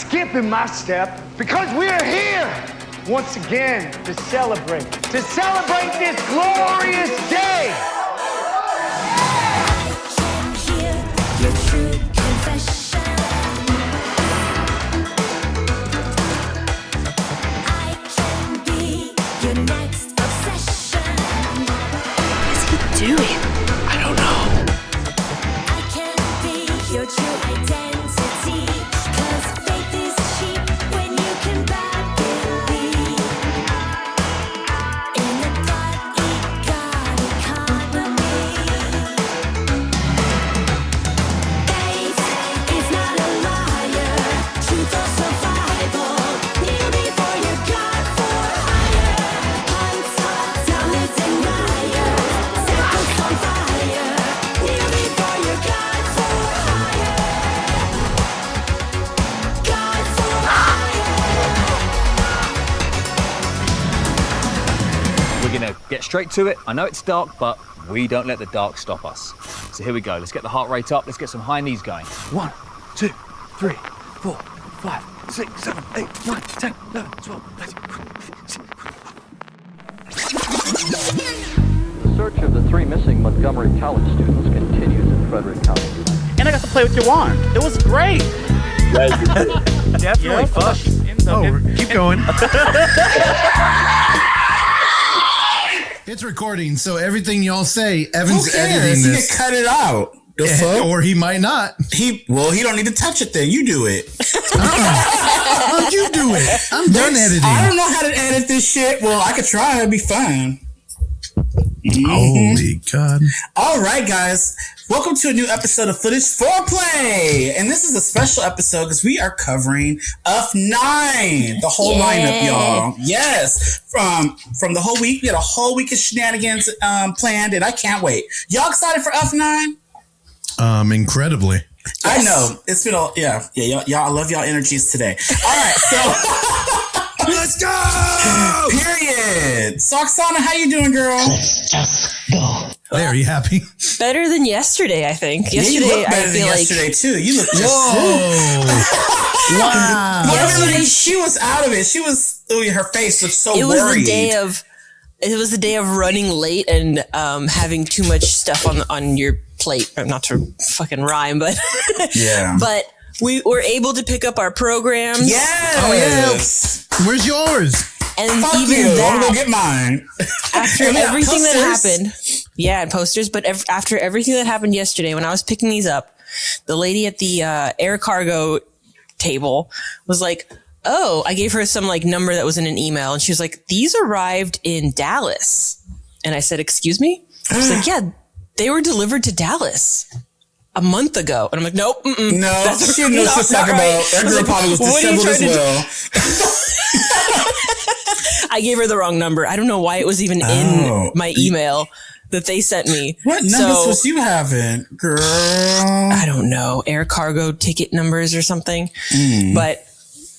skipping my step because we're here once again to celebrate this glorious day. I can hear your true confession. I can be your next obsession. What is he doing? I don't know. I can be your true identity. 'Cause faith is cheap when you can buy believe. In a God economy. Faith is not a liar. Truth or survival. Kneel before your God for hire. Hunt down the denier. Set us on fire. Kneel before your God for hire. God for hire. We're gonna get straight to it. I know it's dark, but we don't let the dark stop us. So here we go. Let's get the heart rate up. Let's get some high knees going. 1, 2, 3, 4, 5, 6, 7, 8, 9, 10, 11, 12, 13. The search of the 3 missing Montgomery College students continues in Frederick County. And I got to play with your wand. It was great. Definitely fun. Keep going. It's recording, so everything y'all say, Evan's Who editing cares? He this. can cut it out. The fuck? Or he might not. He don't need to touch it then. You do it. Oh, you do it. I'm done editing. I don't know how to edit this shit. Well, I could try. It'd be fun. Holy God. All right, guys. Welcome to a new episode of Footage Foreplay. And this is a special episode because we are covering F9. The whole lineup, y'all. Yes. From the whole week. We had a whole week of shenanigans planned, and I can't wait. Y'all excited for F9? Incredibly. Yes. I know. It's been y'all, I love y'all energies today. All right, so Let's go! Period. So Oksana, how you doing, girl? Let's just go. Hey, are you happy? Better than yesterday, I think. Yeah, you Yesterday, look better I than feel like yesterday too. You look just Whoa. Wow. yesterday she was out of it. She was her face was so it was worried. It was the day of running late and having too much stuff on your plate. Not to fucking rhyme, but Yeah. but we were able to pick up our programs. Yes. Oh, yeah. Where's yours? And Fuck even you. I'm that, gonna go get mine. after And we got everything that posters. happened, and posters. But after everything that happened yesterday, when I was picking these up, the lady at the air cargo table was like, "Oh," I gave her some like number that was in an email, and she was like, "These arrived in Dallas." And I said, "Excuse me?" She's like, "Yeah, they were delivered to Dallas a month ago." And I'm like, "Nope, mm-mm, No, that's she knows what she's talking right." about. That I was girl like, probably was "What are you disheveled as trying to do?" well. I gave her the wrong number. I don't know why it was even in my email that they sent me. What numbers was you having, girl? I don't know, air cargo ticket numbers or something. But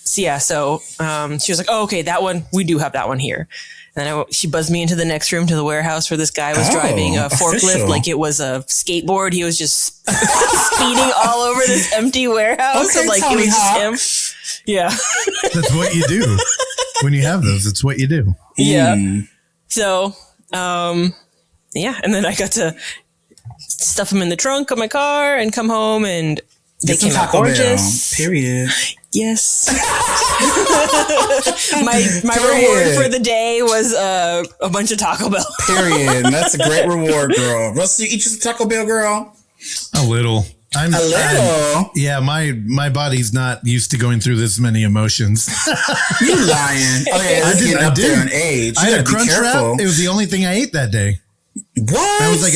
so she was like, "Oh, okay, that one, we do have that one here." And then she buzzed me into the next room to the warehouse where this guy was driving a forklift official. like it was a skateboard. He was just speeding all over this empty warehouse. Okay, and, like Tony it was Hawk. just him. Yeah. That's what you do. When you have those, it's what you do. Yeah. So, and then I got to stuff them in the trunk of my car and come home, and they Get some came out Taco Bell. gorgeous. Period. Yes. my reward for the day was a bunch of Taco Bell. Period. That's a great reward, girl. Russ, you eat you some Taco Bell, girl? A little. A little? Yeah, my body's not used to going through this many emotions. You lying. Oh, yeah, I did. up there in age. I You had a gotta be crunch careful. wrap. It was the only thing I ate that day. What? I was like,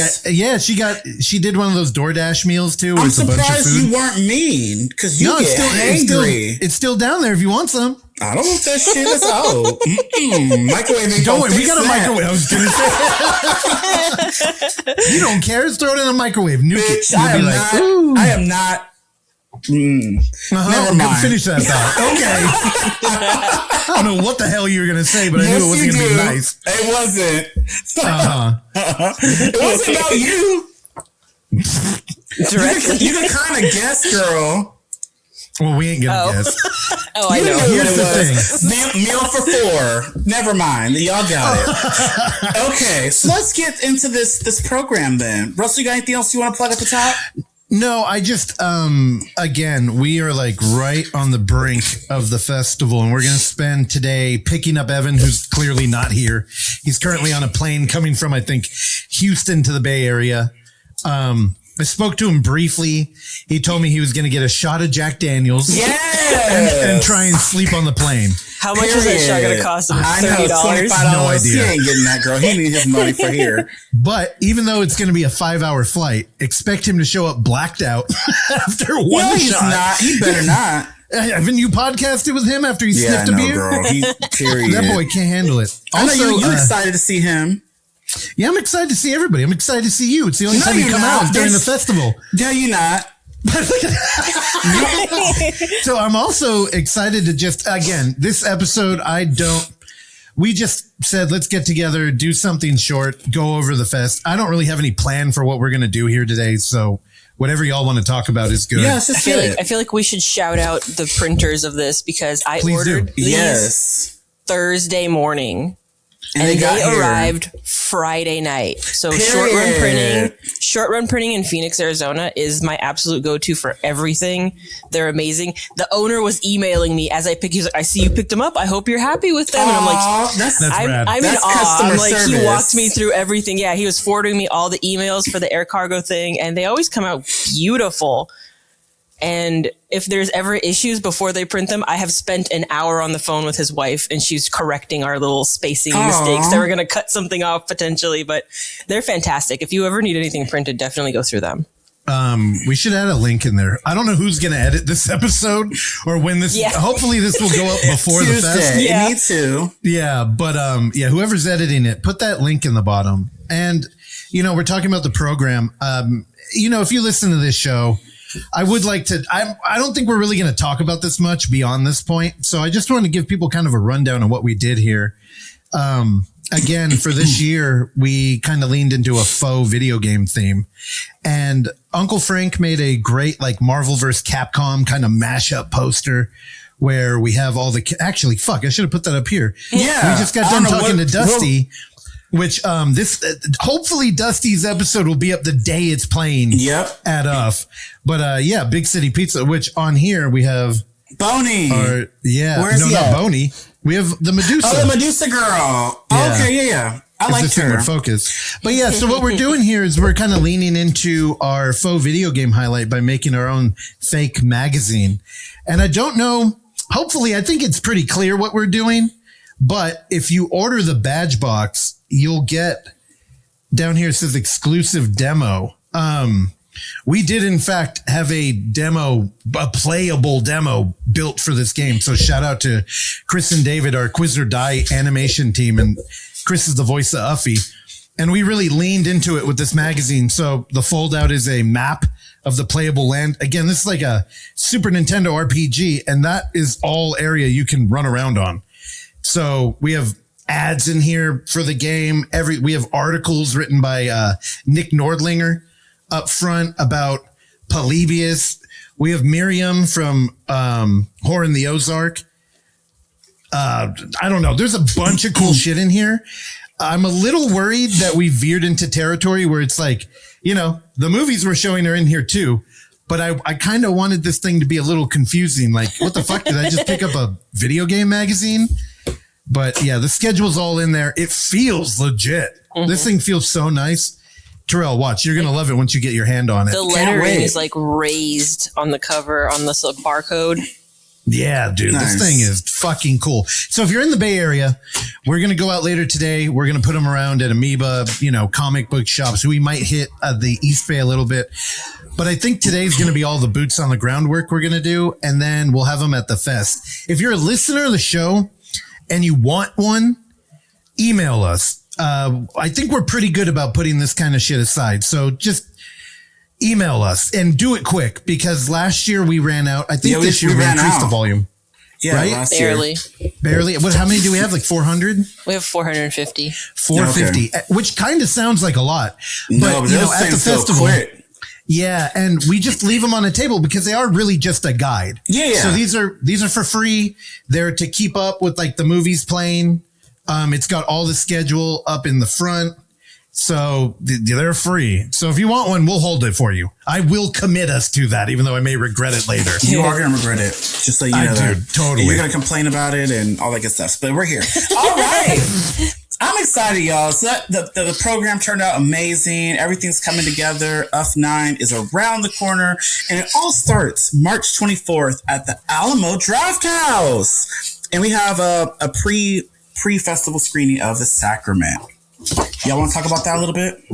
she did one of those DoorDash meals too. Where I'm it's a bunch of surprised food. you weren't mean because you get hangry. It's still down there if you want some. I don't want that shit. That's out. Microwave ain't Don't gonna worry, we fix got a that. microwave. I was gonna say. You don't care. Just throw it in a microwave. Nuke Bitch, it. You'll be like, ooh. I am not. Never mind. Finish that thought. Okay. I don't know what the hell you were gonna say, but I knew it wasn't gonna be nice. It wasn't. It wasn't about you. Directly. You can kind of guess, girl. Well, we ain't gonna guess. Oh, I You know. knew Here's what it the was. Meal for 4. Never mind. Y'all got it. Okay, so let's get into this program then. Russell, you got anything else you want to plug at the top? No, I just, again, we are like right on the brink of the festival, and we're going to spend today picking up Evan, who's clearly not here. He's currently on a plane coming from, I think, Houston to the Bay Area. I spoke to him briefly. He told me he was going to get a shot of Jack Daniels and try and sleep on the plane. How much is that shot going to cost him? I know, $30? $25. No idea. He ain't getting that, girl. He needs his money for here. But even though it's going to be a 5-hour flight, expect him to show up blacked out after one No, he's shot. not. He better not. Haven't you podcasted with him after he sniffed a beer? Girl. Period. That boy can't handle it. I know Also, you're excited to see him. Yeah, I'm excited to see everybody. I'm excited to see you. It's the only time you you're come not. out during the festival. No, you're not. So I'm also excited to just, again, this episode, we just said, let's get together, do something short, go over the fest. I don't really have any plan for what we're going to do here today. So whatever y'all want to talk about is good. Yes, I feel like we should shout out the printers of this because I Please ordered do. these Thursday morning. And they arrived Friday night. So short run printing in Phoenix, Arizona is my absolute go-to for everything. They're amazing. The owner was emailing me as I picked. He's like, I see you picked them up. I hope you're happy with them. And I'm like, that's rad. I'm in That's awe. customer I'm like, service. he walked me through everything. Yeah, he was forwarding me all the emails for the air cargo thing, and they always come out beautiful. And if there's ever issues before they print them, I have spent an hour on the phone with his wife and she's correcting our little spacing mistakes. They were going to cut something off potentially, but they're fantastic. If you ever need anything printed, definitely go through them. We should add a link in there. I don't know who's going to edit this episode or when this, hopefully this will go up before the fest. Yeah. Me too. Yeah. But, whoever's editing it, put that link in the bottom. And, we're talking about the program. If you listen to this show, I would like to, I don't think we're really going to talk about this much beyond this point. So I just want to give people kind of a rundown of what we did here. Again, for this year, we kind of leaned into a faux video game theme, and Uncle Frank made a great Marvel vs. Capcom kind of mashup poster where we have all the, actually, I should have put that up here. Yeah. We just got done talking to Dusty. Which hopefully Dusty's episode will be up the day it's playing at UF. But Big City Pizza, which on here we have Boney. Where's he not at? Boney. We have the Medusa. Oh, the Medusa girl. Yeah. Okay, yeah. I like her. Focus. But so what we're doing here is we're kind of leaning into our faux video game highlight by making our own fake magazine. And I don't know, hopefully I think it's pretty clear what we're doing. But if you order the badge box, you'll get down here. It says exclusive demo. We did in fact have a playable demo built for this game. So shout out to Chris and David, our Quiz or Die animation team. And Chris is the voice of Uffy. And we really leaned into it with this magazine. So the fold out is a map of the playable land. Again, this is like a Super Nintendo RPG, and that is all area you can run around on. So we have ads in here for the game. We have articles written by Nick Nordlinger up front about Polybius. We have Miriam from Whore in the Ozark. I don't know. There's a bunch of cool shit in here. I'm a little worried that we veered into territory where it's like, the movies we're showing are in here too. But I kind of wanted this thing to be a little confusing. Like, what the fuck? Did I just pick up a video game magazine? But the schedule's all in there. It feels legit. Mm-hmm. This thing feels so nice. Terrell, watch. You're going to love it once you get your hand on it. The lettering is raised on the cover on this barcode. Yeah, dude, nice. This thing is fucking cool. So if you're in the Bay Area, we're going to go out later today. We're going to put them around at Amoeba, comic book shops. We might hit the East Bay a little bit. But I think today's going to be all the boots on the ground work we're going to do. And then we'll have them at the fest. If you're a listener of the show and you want one, email us. I think we're pretty good about putting this kind of shit aside. So just email us and do it quick, because last year we ran out. I think this year we increased the volume. Yeah, right? last Barely. year. Barely. How many do we have? 400? We have 450. 450, which kind of sounds like a lot. But, no, but at the festival, Yeah, and we just leave them on a table because they are really just a guide. Yeah. So these are for free. They're to keep up with like the movies playing. It's got all the schedule up in the front. So they're free. So if you want one, we'll hold it for you. I will commit us to that, even though I may regret it later. You are going to regret it. Just so you know I that. do, totally. You're going to complain about it and all that good stuff. But we're here. All right. I'm excited, y'all. So the program turned out amazing. Everything's coming together. UF9 is around the corner. And it all starts March 24th at the Alamo Draft House. And we have a pre-festival screening of The Sacrament. Y'all want to talk about that a little bit?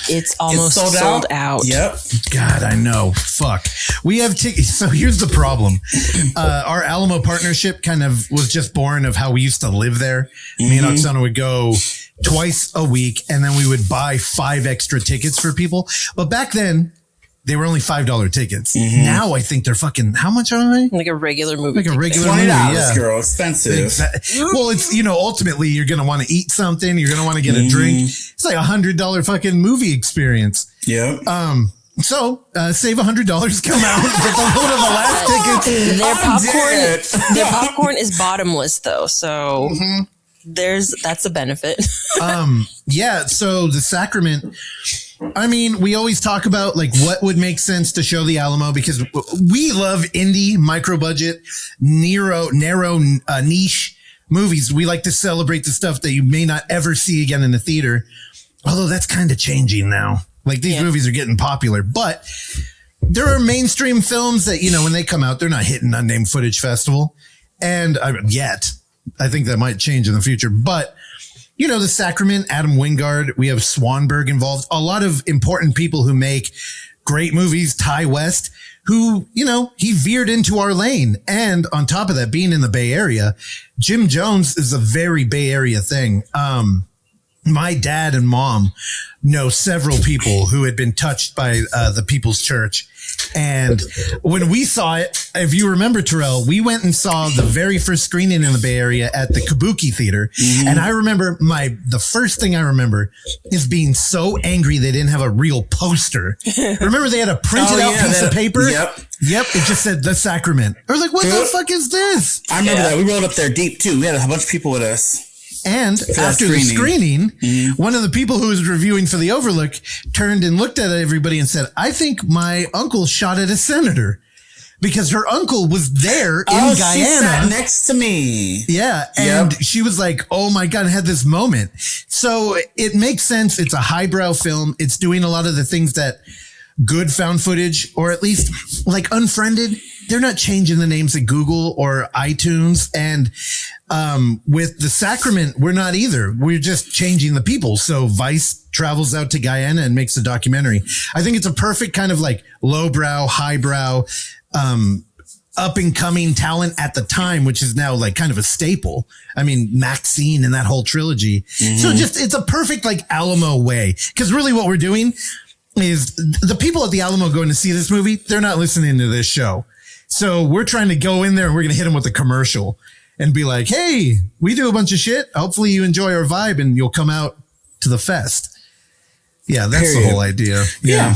It's almost sold out. Yep. God, I know. Fuck. We have tickets. So here's the problem. Our Alamo partnership kind of was just born of how we used to live there. Me and Oksana would go twice a week, and then we would buy 5 extra tickets for people. But back then, they were only $5 tickets. Now I think they're fucking, how much are they? Like a regular movie. Like a regular $20, movie, yeah. girl. Expensive. Well, it's, ultimately you're going to want to eat something. You're going to want to get a drink. It's like $100 fucking movie experience. Yeah. So save $100, come out, get one of the last tickets. Their popcorn is bottomless though. So that's a benefit. Yeah. So The Sacrament, I mean, we always talk about like what would make sense to show the Alamo because we love indie, micro budget, narrow niche movies. We like to celebrate the stuff that you may not ever see again in the theater. Although that's kind of changing now. Like these movies are getting popular, but there are mainstream films that, when they come out, they're not hitting Unnamed Footage Festival. And yet, I think that might change in the future, but The Sacrament, Adam Wingard, we have Swanberg involved, a lot of important people who make great movies, Ty West, who, he veered into our lane. And on top of that, being in the Bay Area, Jim Jones is a very Bay Area thing. My dad and mom know several people who had been touched by the People's Church. And when we saw it, if you remember, Terrell, we went and saw the very first screening in the Bay Area at the Kabuki Theater. And I remember the first thing I remember is being so angry they didn't have a real poster. Remember they had a printed out piece of paper? Yep. It just said The Sacrament. I was like, what the fuck is this? I remember that. We rolled up there deep too. We had a bunch of people with us. And after the screening, one of the people who was reviewing for the Overlook turned and looked at everybody and said, I think my uncle shot at a senator because her uncle was there in Guyana. She sat next to me. Yeah. And she was like, oh my God, I had this moment. So it makes sense. It's a highbrow film. It's doing a lot of the things that good found footage, or at least like Unfriended, they're not changing the names at Google or iTunes. And with The Sacrament, we're not either. We're just changing the people. So Vice travels out to Guyana and makes a documentary. I think it's a perfect kind of like lowbrow, highbrow, up and coming talent at the time, which is now like kind of a staple. I mean, Maxine and that whole trilogy. So it's a perfect like Alamo way. Cause really what we're doing is the people at the Alamo going to see this movie, they're not listening to this show. So we're trying to go in there and we're going to hit them with a commercial and be like, hey, we do a bunch of shit. Hopefully you enjoy our vibe and you'll come out to the fest. Yeah, that's the whole idea. Yeah.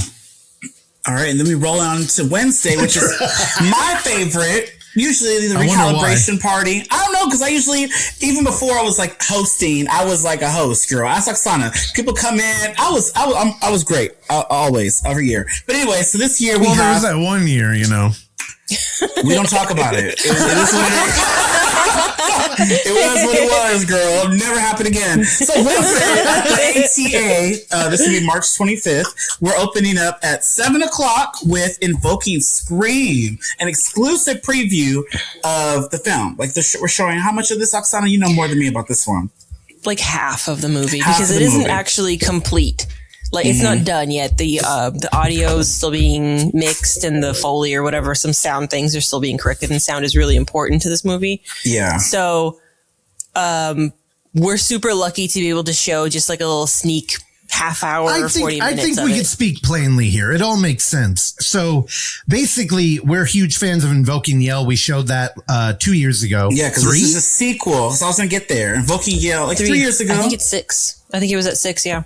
All right. And then we roll on to Wednesday, which is my favorite. Usually the recalibration party. I don't know, because I usually, even before I was like hosting, I was like a host, girl. Ask Oksana. People come in. I was great. Always, every year. But anyway, so this year there was that one year, we don't talk about it. It is what it is. It was what it was, girl. It'll never happen again. So Wednesday at the ATA, this will be March 25th. We're opening up at 7 o'clock with Invoking Scream, an exclusive preview of the film. Like we're showing how much of this, Oksana? You know more than me about this one. Like half of the movie because it isn't actually complete. Like it's not done yet. The audio is still being mixed and the Foley or whatever, some sound things are still being corrected, and sound is really important to this movie. Yeah. So, we're super lucky to be able to show just like a little sneak half hour or 40 minutes. I think we could speak plainly here. It all makes sense. So basically, we're huge fans of Invoking Yell. We showed that 2 years ago. Yeah, because this is a sequel. So I was going to get there. Invoking Yell, like 3 years ago. I think it's 6. I think it was at 6, yeah.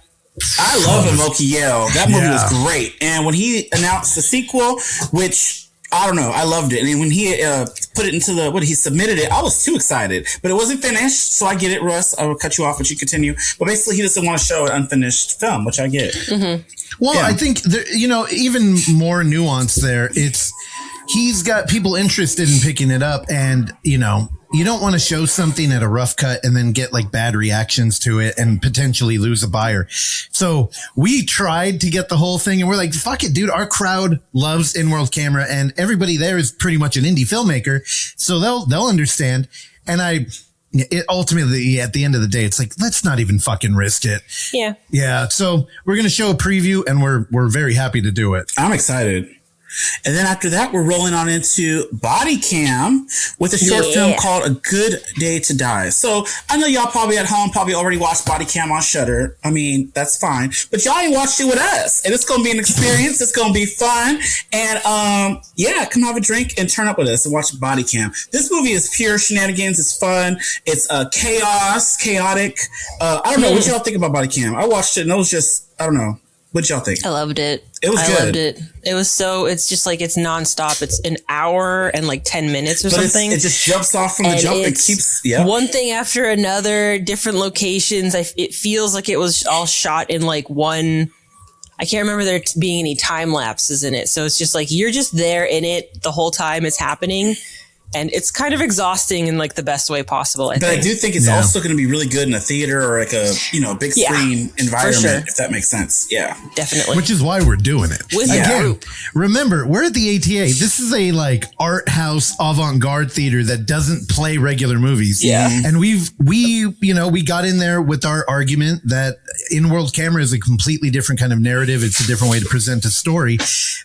I love Loki Yell. That movie was great. And when he announced the sequel, which I don't know, I loved it. And when he put it into he submitted it, I was too excited. But it wasn't finished, so I get it, Russ. I will cut you off, but you continue. But basically, he doesn't want to show an unfinished film, which I get. Well, I think even more nuance there. He's got people interested in picking it up, and you don't want to show something at a rough cut and then get like bad reactions to it and potentially lose a buyer. So we tried to get the whole thing, and we're like, fuck it, dude. Our crowd loves in-world camera, and everybody there is pretty much an indie filmmaker, so they'll understand. And ultimately, at the end of the day, it's like, let's not even fucking risk it. Yeah. So we're going to show a preview, and we're very happy to do it. I'm excited. And then after that, we're rolling on into Body Cam with a short film called A Good Day to Die. So I know y'all probably at home probably already watched Body Cam on Shudder. I mean, that's fine. But y'all ain't watched it with us. And it's going to be an experience. It's going to be fun. And come have a drink and turn up with us and watch Body Cam. This movie is pure shenanigans. It's fun. It's chaotic. I don't know. What y'all think about Body Cam? I watched it and it was just, I don't know. What y'all think? I loved it. It was good. I loved it. It was it's just like it's nonstop. It's an hour and like 10 minutes or something. It just jumps off from the jump. It keeps one thing after another, different locations. It feels like it was all shot in like one. I can't remember there being any time lapses in it. So it's just like you're just there in it the whole time it's happening. And it's kind of exhausting in like the best way possible. I think. I do think it's also going to be really good in a theater or like a big screen environment, if that makes sense. Yeah, definitely. Which is why we're doing it. Again, remember, we're at the ATA. This is a like art house avant-garde theater that doesn't play regular movies. Yeah, and we got in there with our argument that in-world camera is a completely different kind of narrative. It's a different way to present a story.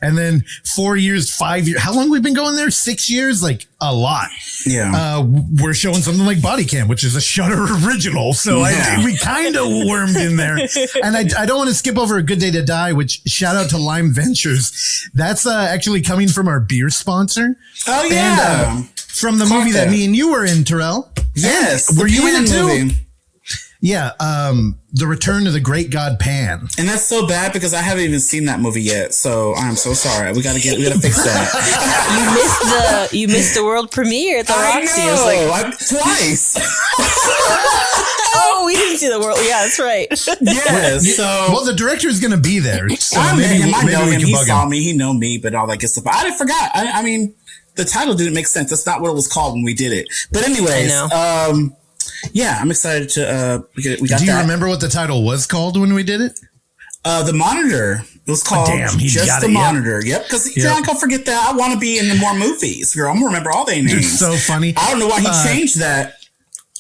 And then 4 years, 5 years, how long we've been going there? 6 years, like a lot. Yeah. We're showing something like Body Cam, which is a Shudder original. So we kind of wormed in there. And I don't want to skip over A Good Day to Die, which shout out to Lime Ventures. That's actually coming from our beer sponsor. Oh, yeah. And, from the movie that me and you were in, Terrell. Yes. Were you in it too? Movie. Yeah, The Return of the Great God Pan. And that's so bad because I haven't even seen that movie yet. So I'm so sorry. We gotta fix that. You missed the world premiere at the Roxy. I know. Twice. Oh, we didn't see the world. Yeah, that's right. Yes. Well, the director's gonna be there. So I maybe know him. He saw him. me. He know me, but all that good stuff. I forgot. I mean, the title didn't make sense. That's not what it was called when we did it. But anyways, yeah, I'm excited to we got that. Do you remember what the title was called when we did it? The Monitor. It was called Just the Monitor. Yep. Because John, can't forget that I want to be in the more movies. Girl, I'm gonna remember all their names. It's so funny. I don't know why he changed that.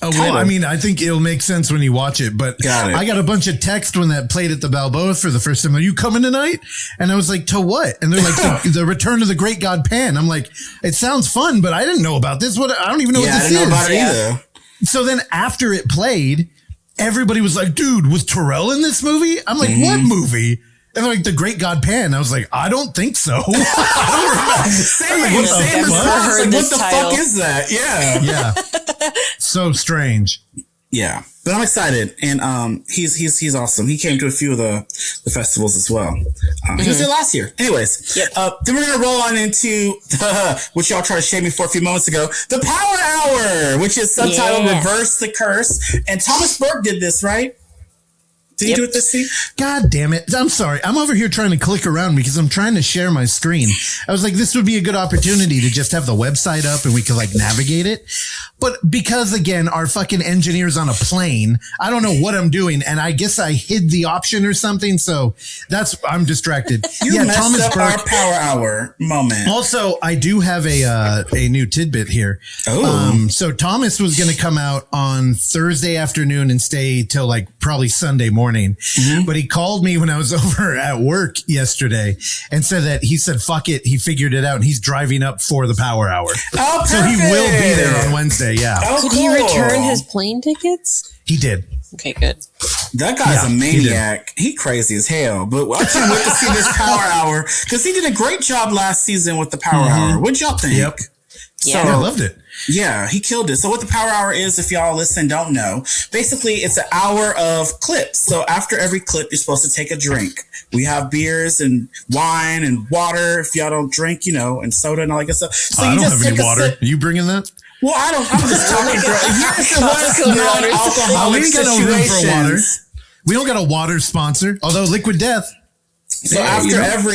Oh, well, I mean, I think it'll make sense when you watch it, but I got a bunch of text when that played at the Balboa for the first time. Are you coming tonight? And I was like, to what? And they're like, the Return of the Great God Pan. I'm like, it sounds fun, but I didn't know about this. I don't even know what this is. I didn't know about it either. So then after it played, everybody was like, dude, was Terrell in this movie? I'm like, what movie? And they're like, The Great God Pan. I was like, I don't think so. Same. What the fuck is that? Yeah. Yeah. So strange. Yeah. But I'm excited. And he's awesome. He came to a few of the festivals as well. He was there last year. Anyways, then we're going to roll on into which y'all tried to shame me for a few moments ago, the Power Hour, which is subtitled Reverse the Curse. And Thomas Burke did this, right? Did you do it this week? God damn it. I'm sorry. I'm over here trying to click around because I'm trying to share my screen. I was like, this would be a good opportunity to just have the website up and we could like navigate it. But because again, our fucking engineer's on a plane, I don't know what I'm doing. And I guess I hid the option or something. So I'm distracted. You messed up our Power Hour moment. Also, I do have a new tidbit here. Oh. So Thomas was going to come out on Thursday afternoon and stay till like probably Sunday morning. But he called me when I was over at work yesterday and said that he said, fuck it. He figured it out and he's driving up for the Power Hour. Oh, so he will be there on Wednesday. Yeah. Oh, Could he return his plane tickets? He did. Okay, good. That guy's a maniac. He crazy as hell. But I can't wait to see this Power Hour because he did a great job last season with the Power Hour. What'd y'all think? Yep. Yeah. I loved it. Yeah, he killed it. So what the Power Hour is, if y'all listen, don't know, basically it's an hour of clips. So after every clip, you're supposed to take a drink. We have beers and wine and water if y'all don't drink, and soda and all that good stuff. So I you don't just have any take a water. sip. You bringing that? Well, I'm just talking, girl. Yes, it was non-alcoholic We ain't got no room for water. situations. We don't got a water sponsor, although Liquid Death. So after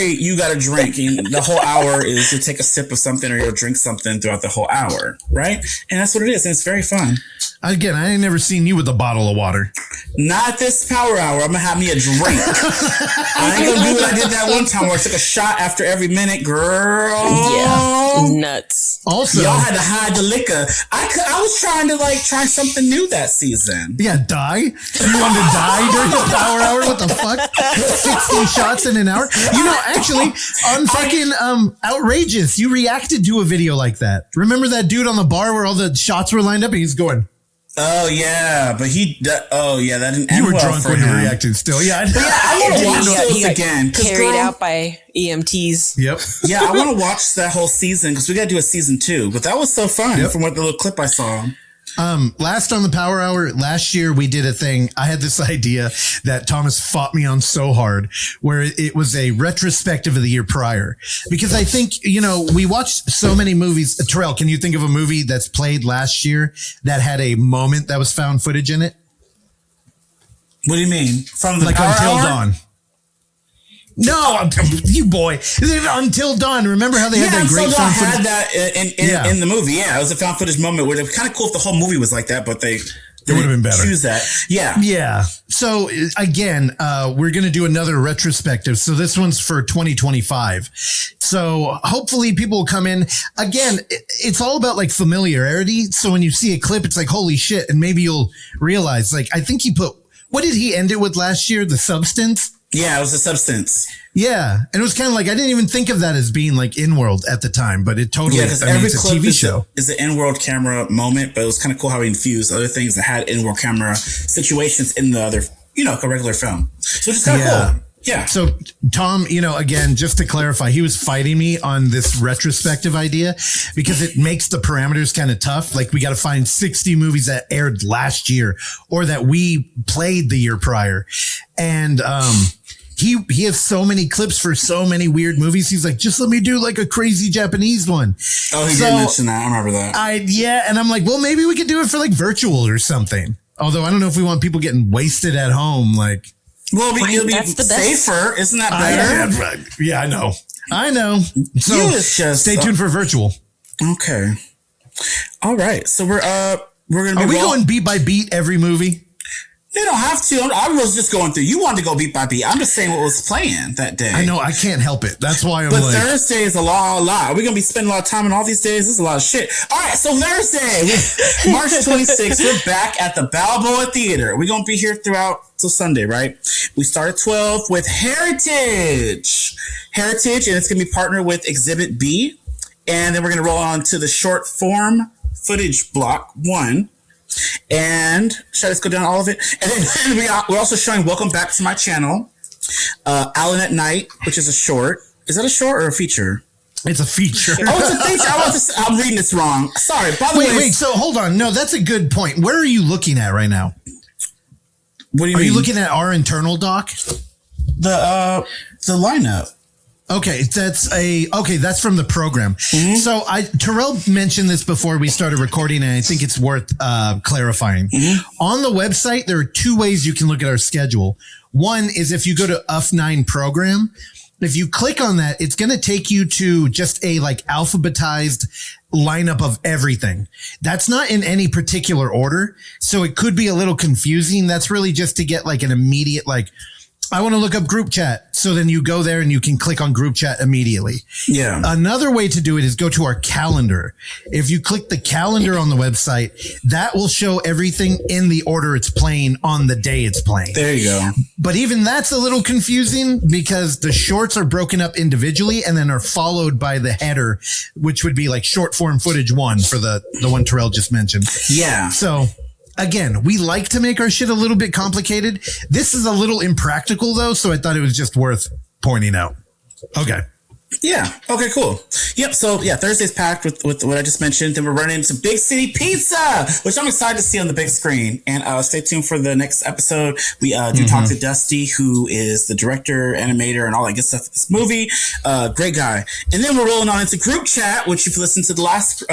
you got a drink, and the whole hour is to take a sip of something or you'll drink something throughout the whole hour, right? And that's what it is, and it's very fun. Again, I ain't never seen you with a bottle of water. Not this Power Hour. I'm gonna have me a drink. I ain't gonna do what I did that one time where I took a shot after every minute, girl. Yeah, nuts. Also, Y'all had to hide the liquor. I was trying to try something new that season. yeah, die? You wanted to die during the Power Hour? What the fuck? 60 shots in an hour? Actually, on fucking Outrageous, you reacted to a video like that. Remember that dude on the bar where all the shots were lined up and he's going, Oh yeah, but that didn't end you were well drunk for when you him. reacted still. Yeah, I want to watch He those got again. Carried out by EMTs. Yep. Yeah, I want to watch that whole season because we got to do a season 2. But that was so fun from what the little clip I saw. Last on the Power Hour, last year we did a thing. I had this idea that Thomas fought me on so hard, where it was a retrospective of the year prior. Because I think, we watched so many movies. Terrell, can you think of a movie that's played last year that had a moment that was found footage in it? What do you mean? From the Like Power Until Hour? Dawn. No, you boy. Until Dawn. Remember how they had that great Until found Dawn footage? had that in the movie. Yeah, it was a found footage moment where it was kind of cool if the whole movie was like that, but they It would have been better. choose that. Yeah. Yeah. So again, we're going to do another retrospective. So this one's for 2025. So hopefully people will come in. Again, it's all about familiarity. So when you see a clip, it's like, holy shit. And maybe you'll realize, I think he put, what did he end it with last year? The Substance? Yeah, it was a Substance. Yeah. And it was kind of I didn't even think of that as being in-world at the time, but it totally, Yeah, because every it's a clip TV show. is an in-world camera moment, but it was kind of cool how he infused other things that had in-world camera situations in the other, like a regular film. So it's kind of cool. Yeah. So Tom, again, just to clarify, he was fighting me on this retrospective idea because it makes the parameters kind of tough. We got to find 60 movies that aired last year or that we played the year prior. And, he has so many clips for so many weird movies. He's like, just let me do a crazy Japanese one. Oh, he did mention that. I remember that. And I'm like, well, maybe we could do it for virtual or something. Although I don't know if we want people getting wasted at home. Well, it'll be that's the best. safer. Isn't that better? Yeah, I know. So stay tuned for virtual. Okay. All right. So we're gonna. Are we going beat by beat every movie? They don't have to. I was just going through. You wanted to go beat by beat. I'm just saying what was playing that day. I know. I can't help it. That's why I'm But Thursday is a lot. We're going to be spending a lot of time on all these days. This is a lot of shit. All right. So Thursday, March 26th, we're back at the Balboa Theater. We're going to be here throughout till Sunday, right? We start at 12 with Heritage. And it's going to be partnered with Exhibit B. And then we're going to roll on to the short form footage block 1. And should I just go down all of it? And then we're also showing Welcome Back to My Channel, Alan at Night, which is a short. Is that a short or a feature? It's a feature. Oh, it's a feature. I'm reading this wrong. Sorry. By the way, wait. So hold on. No, that's a good point. Where are you looking at right now? What do you mean? Are mean? you looking at our internal doc? The lineup. Okay, that's from the program. Mm-hmm. So Terrell mentioned this before we started recording, and I think it's worth clarifying. Mm-hmm. On the website, there are 2 ways you can look at our schedule. One is if you go to UF9 program, if you click on that, it's going to take you to just a alphabetized lineup of everything. That's not in any particular order, so it could be a little confusing. That's really just to get an immediate I want to look up group chat. So then you go there and you can click on group chat immediately. Yeah. Another way to do it is go to our calendar. If you click the calendar on the website, that will show everything in the order it's playing on the day it's playing. There you go. But even that's a little confusing because the shorts are broken up individually and then are followed by the header, which would be short form footage 1 for the one Terrell just mentioned. Yeah. So again, we like to make our shit a little bit complicated. This is a little impractical though, so I thought it was just worth pointing out. Okay. Yeah. Okay, cool. Yep. So yeah, Thursday's packed with what I just mentioned. Then we're running into Big City Pizza, which I'm excited to see on the big screen. And stay tuned for the next episode. We do talk to Dusty, who is the director, animator, and all that good stuff of this movie. Great guy. And then we're rolling on into group chat, which if you listened to the last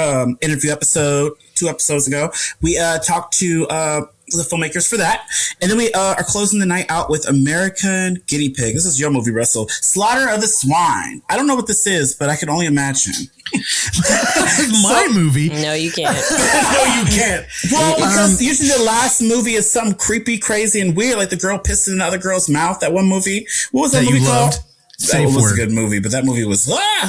interview episode 2 episodes ago, we talked to the filmmakers for that. And then we are closing the night out with American Guinea Pig. This is your movie, Russell. Slaughter of the Swine. I don't know what this is, but I can only imagine. My movie. No, you can't. No, you can't. Well, because usually the last movie is something creepy, crazy, and weird, like the girl pissing in another girl's mouth. That one movie. What was that movie called? That was a good movie, but that movie was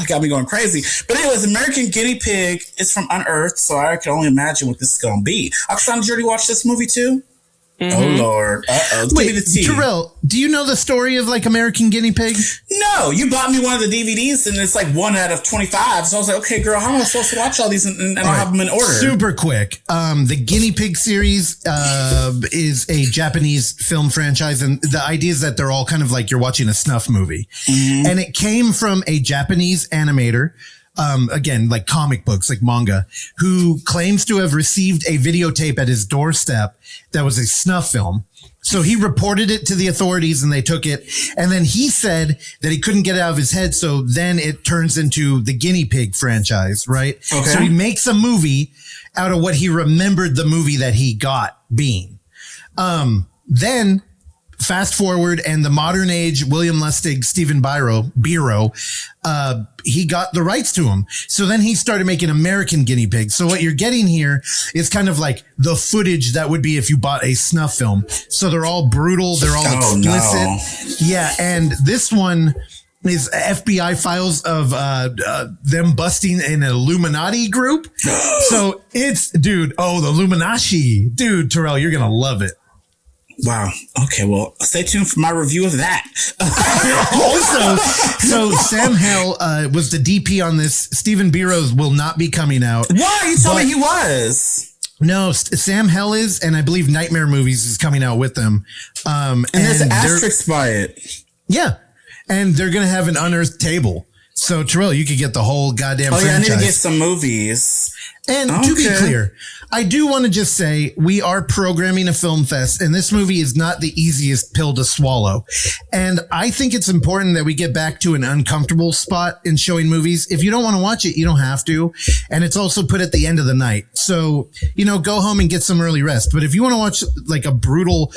got me going crazy. But anyways, American Guinea Pig is from Unearthed, so I can only imagine what this is going to be. Oksana, did you already watch this movie too? Oh Lord! Wait, give me the tea. Terrell, do you know the story of like American Guinea Pig? No, you bought me one of the DVDs, and it's like 1 out of 25. So I was like, okay, girl, how am I supposed to watch all these and I'll have them in order? Super quick. The Guinea Pig series is a Japanese film franchise, and the idea is that they're all kind of like you're watching a snuff movie, and it came from a Japanese animator. Again, like comic books, like manga, who claims to have received a videotape at his doorstep that was a snuff film. So he reported it to the authorities and they took it. And then he said that he couldn't get it out of his head. So then it turns into the Guinea Pig franchise, right? Okay. So he makes a movie out of what he remembered the movie that he got being. Then fast forward, and the modern age William Lustig, Stephen Biro, he got the rights to him. So then he started making American Guinea Pigs. So what you're getting here is kind of like the footage that would be if you bought a snuff film. So they're all brutal. They're all explicit. No. Yeah. And this one is FBI files of them busting an Illuminati group. So it's, dude, the Illuminati. Dude, Terrell, you're going to love it. Wow. Okay. Well, stay tuned for my review of that. Also, so Sam Hell was the DP on this. Stephen Biro will not be coming out. Why? You told me he was. No, Sam Hell is, and I believe Nightmare Movies is coming out with them. And there's an asterisk by it. Yeah. And they're going to have an unearthed table. So, Terrell, you could get the whole goddamn franchise. Yeah, I need to get some movies. And to be clear, I do want to just say we are programming a film fest, and this movie is not the easiest pill to swallow. And I think it's important that we get back to an uncomfortable spot in showing movies. If you don't want to watch it, you don't have to. And it's also put at the end of the night. So, go home and get some early rest. But if you want to watch like a brutal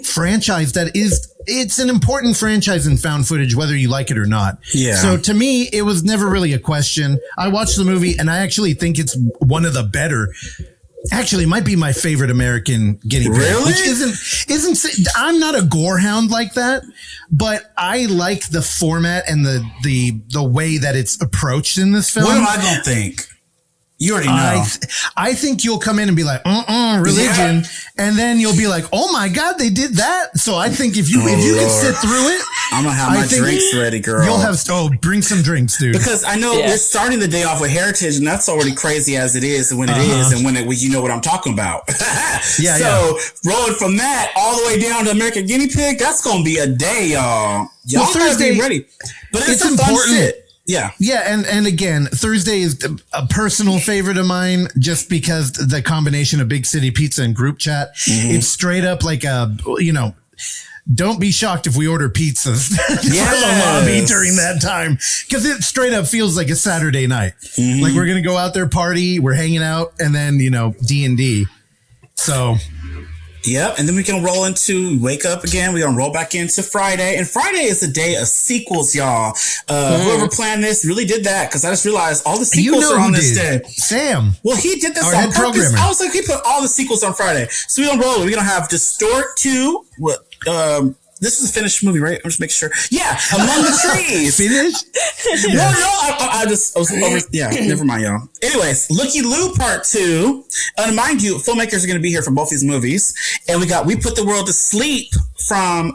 franchise it's an important franchise in found footage, whether you like it or not. Yeah. So to me, it was never really a question. I watched the movie and I actually think it's one of the better. Actually, it might be my favorite American Guinea Pig. Really? Which isn't, I'm not a gore hound like that, but I like the format and the way that it's approached in this film. What am I going to think? You already know. I think you'll come in and be like, religion. Yeah. And then you'll be like, oh my God, they did that. So I think if you can sit through it, I'm going to have my drinks ready, girl. You'll have, bring some drinks, dude. Because I know we're starting the day off with Heritage, and that's already crazy as it is, and when it is, and when you know what I'm talking about. Rolling from that all the way down to American Guinea Pig, that's going to be a day, y'all. Y'all gotta be ready. But it's some fun shit. Yeah. Yeah. And again, Thursday is a personal favorite of mine just because the combination of Big City Pizza and group chat, it's straight up like don't be shocked if we order pizzas from the lobby during that time. Cause it straight up feels like a Saturday night. Like we're going to go out there, party, we're hanging out, and then, D&D. So. Yep, and then we can wake up again. We're going to roll back into Friday. And Friday is the day of sequels, y'all. Whoever planned this really did that, because I just realized all the sequels are on this day. Sam. Well, he did this on purpose. I was like, he put all the sequels on Friday. So we're going to roll. We're going to have Distort 2. This is a finished movie, right? I'm just making sure. Yeah, Among the Trees. Finished? I was over. Yeah, never mind, y'all. Anyways, Looky-loo Part 2. And mind you, filmmakers are going to be here for both these movies. And we put the world to sleep from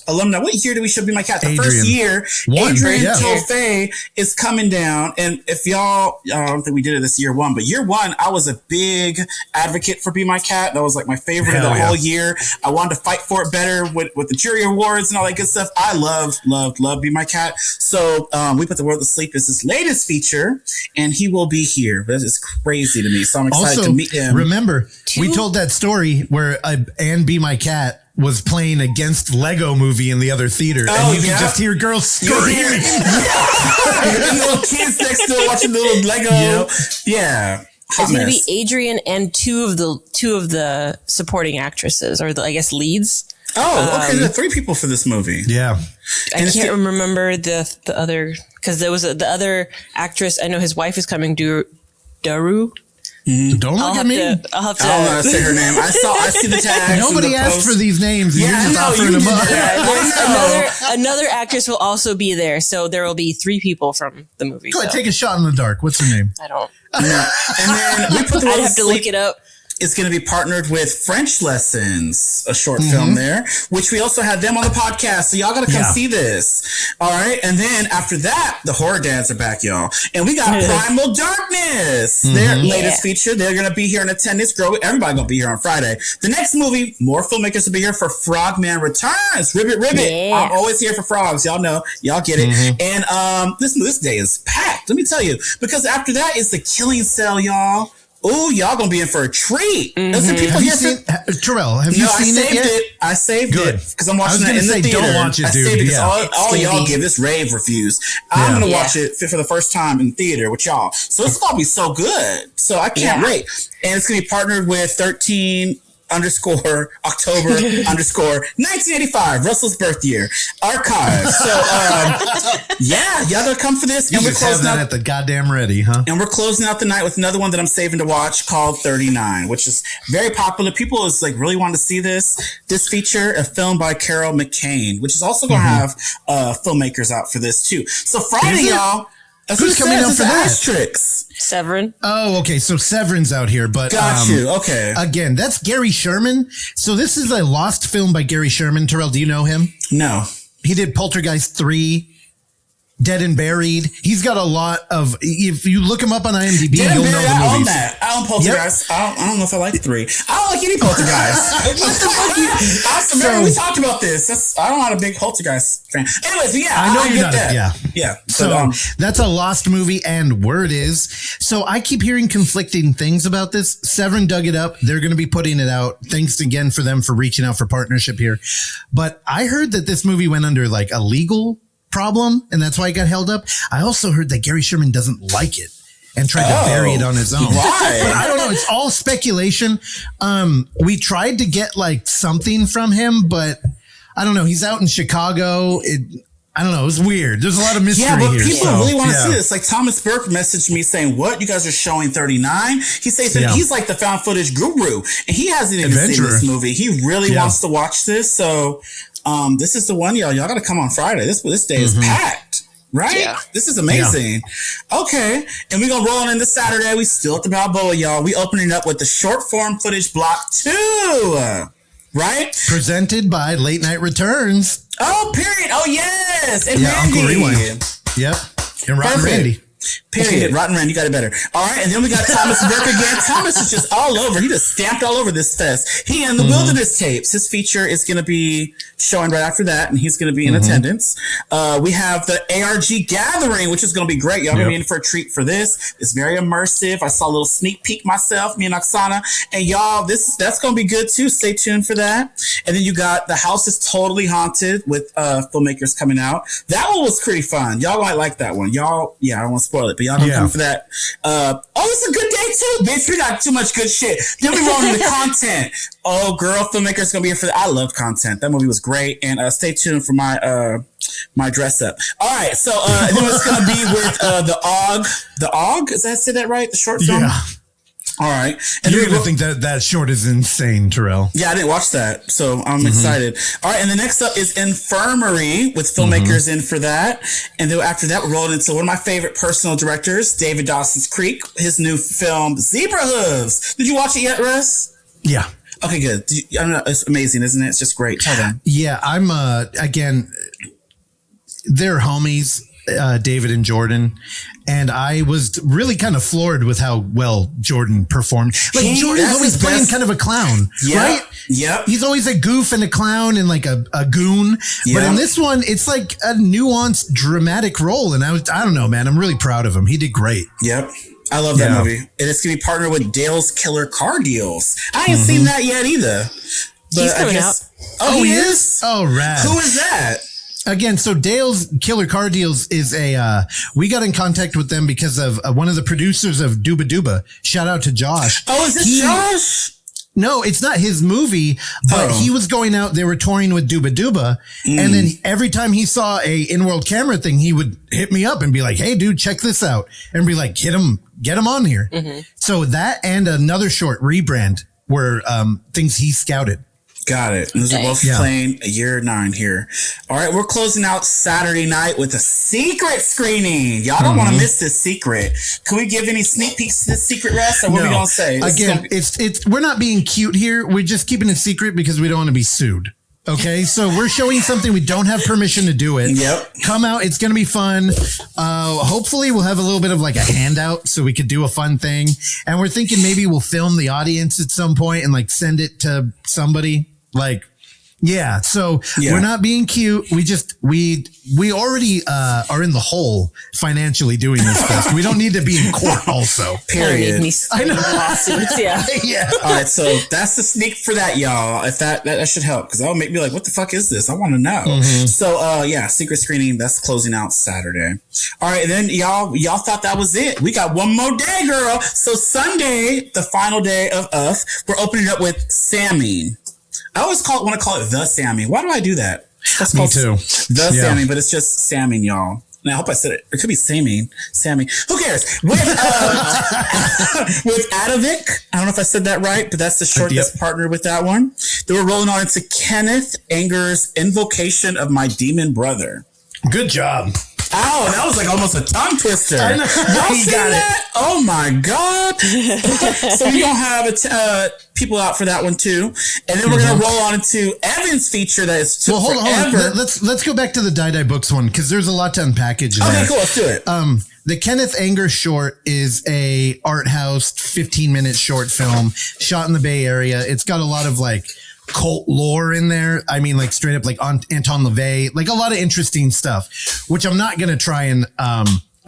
alumni. What year did we show Be My Cat? The Adrian. first year. One, Adrian yeah. Tofay is coming down. And if y'all, I don't think we did it this year one, but year one, I was a big advocate for Be My Cat. That was like my favorite of the whole year. I wanted to fight for it better with the jury awards and all that good stuff. I love Be My Cat. So We Put the World to Sleep is his latest feature, and he will be here. That is crazy to me. So I'm excited to meet him. Remember, we told that story where Anne Be My Cat was playing against Lego Movie in the other theater, and you can just hear girls screaming. And little kids next door watching the little Lego. Yep. Yeah. It's going to be Adrian and two of the supporting actresses, or I guess leads. Oh, okay. There are 3 people for this movie. Yeah. I can't remember the other, because there was the other actress. I know his wife is coming, Daru. Don't look at me. I'll have to. I don't know how to say her name. I see the tags. Nobody asked for these names. Yeah, You're just offering you them did up. that. Another actress will also be there, so there will be 3 people from the movie. Go ahead, take a shot in the dark. What's her name? I don't. No. And then We Put the I'd World have to to Sleep. look it up. It's going to be partnered with French Lessons, a short film there, which we also had them on the podcast. So y'all got to come see this. All right. And then after that, the horror dads are back, y'all. And we got Primal Darkness, their latest feature. They're going to be here in attendance. Everybody going to be here on Friday. The next movie, more filmmakers will be here for Frogman Returns. Ribbit. Yeah. I'm always here for frogs. Y'all know. Y'all get it. And this day is packed. Let me tell you. Because after that is The Killing Cell, y'all. Oh, y'all gonna be in for a treat. There's some people Have you here seen Terrell? Have you seen it yet? I saved Good. it because I'm watching I it was in gonna the say, theater. don't watch it, I dude. saved it because Yeah. all y'all give this rave reviews. I'm gonna watch it for the first time in theater with y'all. So it's gonna be so good. So I can't wait. And it's gonna be partnered with 13 _ October _ 1985, Russell's birth year archive. So y'all gotta come for this. You And we're just have closing that out at the goddamn ready, huh? and we're closing out the night with another one that I'm saving to watch called 39, which is very popular. People is like really want to see this feature, a film by Carol McCain, which is also going to have filmmakers out for this too. So Friday, y'all. That's Who's coming out for that? Asterix. Severin. Oh, okay. So Severin's out here, but Got you. Okay. Again, that's Gary Sherman. So this is a lost film by Gary Sherman. Terrell, do you know him? No. He did Poltergeist 3, Dead and Buried. He's got a lot of. If you look him up on IMDb, Dead and you'll know Buried, the I own movies. that. I own Poltergeist. I don't know if I like 3. I don't like any Poltergeist. What the fuck? Remember, we talked about this. I'm not a big Poltergeist fan. Anyways, yeah, I know I you're get not. that. Yeah. But, So that's a lost movie, and word is. So I keep hearing conflicting things about this. Severin dug it up. They're going to be putting it out. Thanks again for them for reaching out for partnership here. But I heard that this movie went under like a legal problem, and that's why it got held up. I also heard that Gary Sherman doesn't like it and tried to bury it on his own. Why? But I don't know. It's all speculation. We tried to get like something from him, but I don't know. He's out in Chicago. I don't know. It was weird. There's a lot of mystery yeah, but here. people really want to see this. Like Thomas Burke messaged me saying, "What? You guys are showing 39?" He says that he's like the found footage guru, and he hasn't even seen this movie. He really wants to watch this. So this is the one, y'all. Y'all got to come on Friday. This day is packed. Right? Yeah. This is amazing. Yeah. Okay. And we're going to roll on into Saturday. We still at the Balboa, y'all. We opening up with the short form footage block 2. Right? Presented by Late Night Returns. Oh, period. Oh, yes. And Randy. Uncle Rewind. Yep. And Rotten Randy. Period. Rotten Rand, you got it better. All right, and then we got Thomas Burke again. Thomas is just all over. He just stamped all over this fest. He and the Wilderness Tapes. His feature is going to be showing right after that, and he's going to be in attendance. We have the ARG Gathering, which is going to be great. Y'all going to be in for a treat for this. It's very immersive. I saw a little sneak peek myself, me and Oksana, and y'all, that's going to be good too. Stay tuned for that. And then you got The House is Totally Haunted with filmmakers coming out. That one was pretty fun. Y'all might like that one. Y'all, I don't want to spoil it, but y'all gonna come for that. It's a good day too, bitch. We got too much good shit. Then we roll into content. Oh, girl, filmmakers gonna be here for that. I love content. That movie was great, and stay tuned for my my dress up. All right, so then it's gonna be with the Og. The Og, is that say that right? The short film. Yeah. All right. And you're going to think that short is insane, Terrell. Yeah, I didn't watch that, so I'm excited. All right, and the next up is Infirmary with filmmakers in for that. And then after that, we're rolling into one of my favorite personal directors, David Dawson's Creek, his new film, Zebra Hooves. Did you watch it yet, Russ? Yeah. Okay, good. I don't know. It's amazing, isn't it? It's just great. Tell them. Yeah, I'm again, they're homies, David and Jordan, and I was really kind of floored with how well Jordan performed. Like Jordan's always playing kind of a clown, right? Yep. He's always a goof and a clown and like a goon. Yep. But in this one, it's like a nuanced, dramatic role. And I don't know, man. I'm really proud of him. He did great. Yep. I love that movie. And it's going to be partnered with Dale's Killer Car Deals. I ain't seen that yet either. But He's coming out. Oh, he is? Oh, rad. Who is that? Again, so Dale's Killer Car Deals is we got in contact with them because of one of the producers of Dooba Dooba. Shout out to Josh. Oh, is this Josh? No, it's not his movie, but he was going out. They were touring with Dooba Dooba. And then every time he saw a in-world camera thing, he would hit me up and be like, hey, dude, check this out. And be like, get him on here. So that and another short rebrand were things he scouted. Got it. Those are both playing a year 9 here. All right, we're closing out Saturday night with a secret screening. Y'all don't want to miss this secret. Can we give any sneak peeks to this secret, Russ? Or what are we gonna say? Again, it's we're not being cute here. We're just keeping it secret because we don't want to be sued. Okay, so we're showing something we don't have permission to do it. Yep. Come out. It's going to be fun. Hopefully we'll have a little bit of like a handout so we could do a fun thing. And we're thinking maybe we'll film the audience at some point and like send it to somebody. Like, yeah. So we're not being cute. We already are in the hole financially doing this fest. We don't need to be in court also. Period. I know. Lawsuits, yeah. All right, so that's the sneak for that, y'all. If that should help, because that'll make me like, what the fuck is this? I want to know. So secret screening, that's closing out Saturday. All right, and then y'all thought that was it. We got one more day, girl. So Sunday, the final day of we're opening up with Sammy. I always want to call it the Sammy. Why do I do that? That's Me too. The Sammy, but it's just Sammy, y'all. And I hope I said it. It could be Sammy. Who cares? With Adovic. I don't know if I said that right, but that's the short that's partnered with that one. Then we're rolling on into Kenneth Anger's Invocation of My Demon Brother. Good job. Ow, that was like almost a tongue twister. I know. Y'all seen that? Oh my God. So we're going to have people out for that one too. And then we're going to roll on into Evan's feature that is took hold forever. on. Let's go back to the Die Books one because there's a lot to unpackage in there. Cool. Let's do it. The Kenneth Anger short is a art house 15-minute short film shot in the Bay Area. It's got a lot of like cult lore in there. I mean, like straight up like Anton LaVey, like a lot of interesting stuff, which I'm not going to try and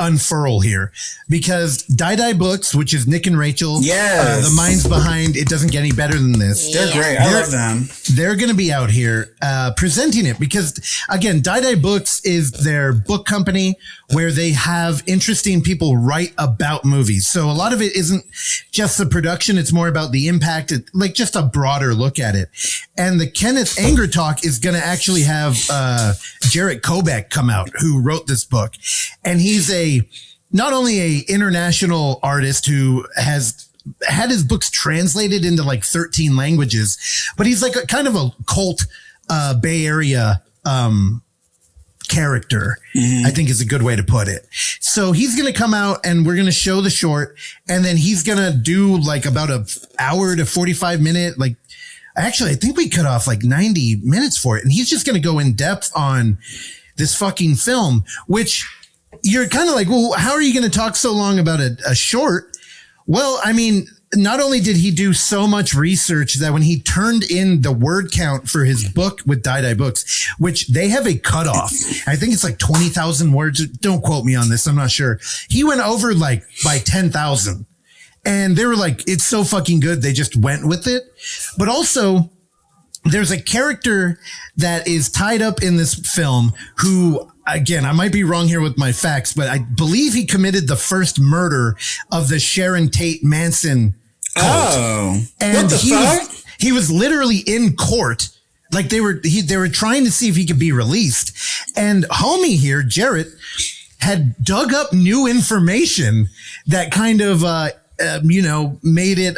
unfurl here because Die Books, which is Nick and Rachel, the minds behind It Doesn't Get Any Better Than This. They're great. I love them. They're going to be out here presenting it because, again, Die Books is their book company where they have interesting people write about movies. So a lot of it isn't just the production. It's more about the impact, like just a broader look at it. And the Kenneth Anger talk is going to actually have Jarrett Kobek come out, who wrote this book. And he's not only a international artist who has had his books translated into like 13 languages, but he's like a kind of a cult Bay Area character, I think is a good way to put it. So he's going to come out and we're going to show the short, and then he's going to do like about an hour to 45 minute, like actually I think we cut off like 90 minutes for it. And he's just going to go in depth on this fucking film, which you're kind of like, well, how are you going to talk so long about a short? Well, I mean, not only did he do so much research that when he turned in the word count for his book with Die Books, which they have a cutoff, I think it's like 20,000 words. Don't quote me on this. I'm not sure. He went over like by 10,000 and they were like, it's so fucking good. They just went with it. But also there's a character that is tied up in this film who, again, I might be wrong here with my facts, but I believe he committed the first murder of the Sharon Tate Manson cult. Oh, and what the fuck? He was literally in court. Like they were trying to see if he could be released. And homie here, Jarrett, had dug up new information that kind of, made it,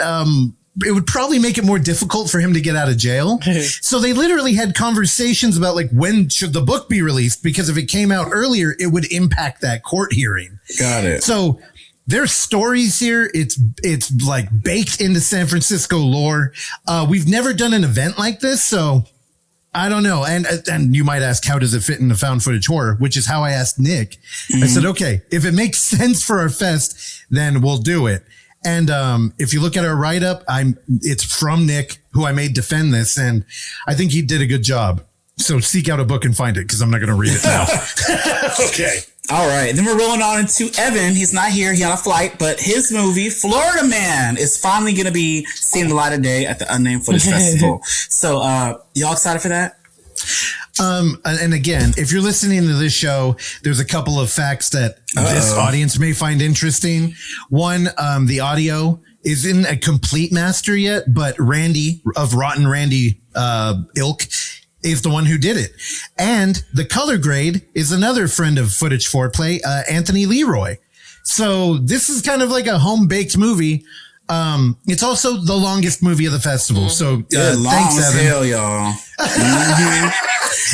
it would probably make it more difficult for him to get out of jail. So they literally had conversations about like, when should the book be released? Because if it came out earlier, it would impact that court hearing. Got it. So there's stories here. It's like baked into San Francisco lore. We've never done an event like this, so I don't know. And you might ask, how does it fit into found footage horror? Which is how I asked Nick. I said, okay, if it makes sense for our fest, then we'll do it. And if you look at our write-up, it's from Nick, who I made defend this, and I think he did a good job. So seek out a book and find it, because I'm not going to read it now. Okay. All right. Then we're rolling on into Evan. He's not here. He's on a flight, but his movie, Florida Man, is finally going to be seeing the light of day at the Unnamed Footage Festival. So y'all excited for that? And again, if you're listening to this show, there's a couple of facts that this audience may find interesting. One, the audio isn't a complete master yet, but Randy of Rotten Randy ilk is the one who did it. And the color grade is another friend of Footage Foreplay, Anthony Leroy. So this is kind of like a home-baked movie. It's also the longest movie of the festival. So long thanks, as Evan. hell, y'all.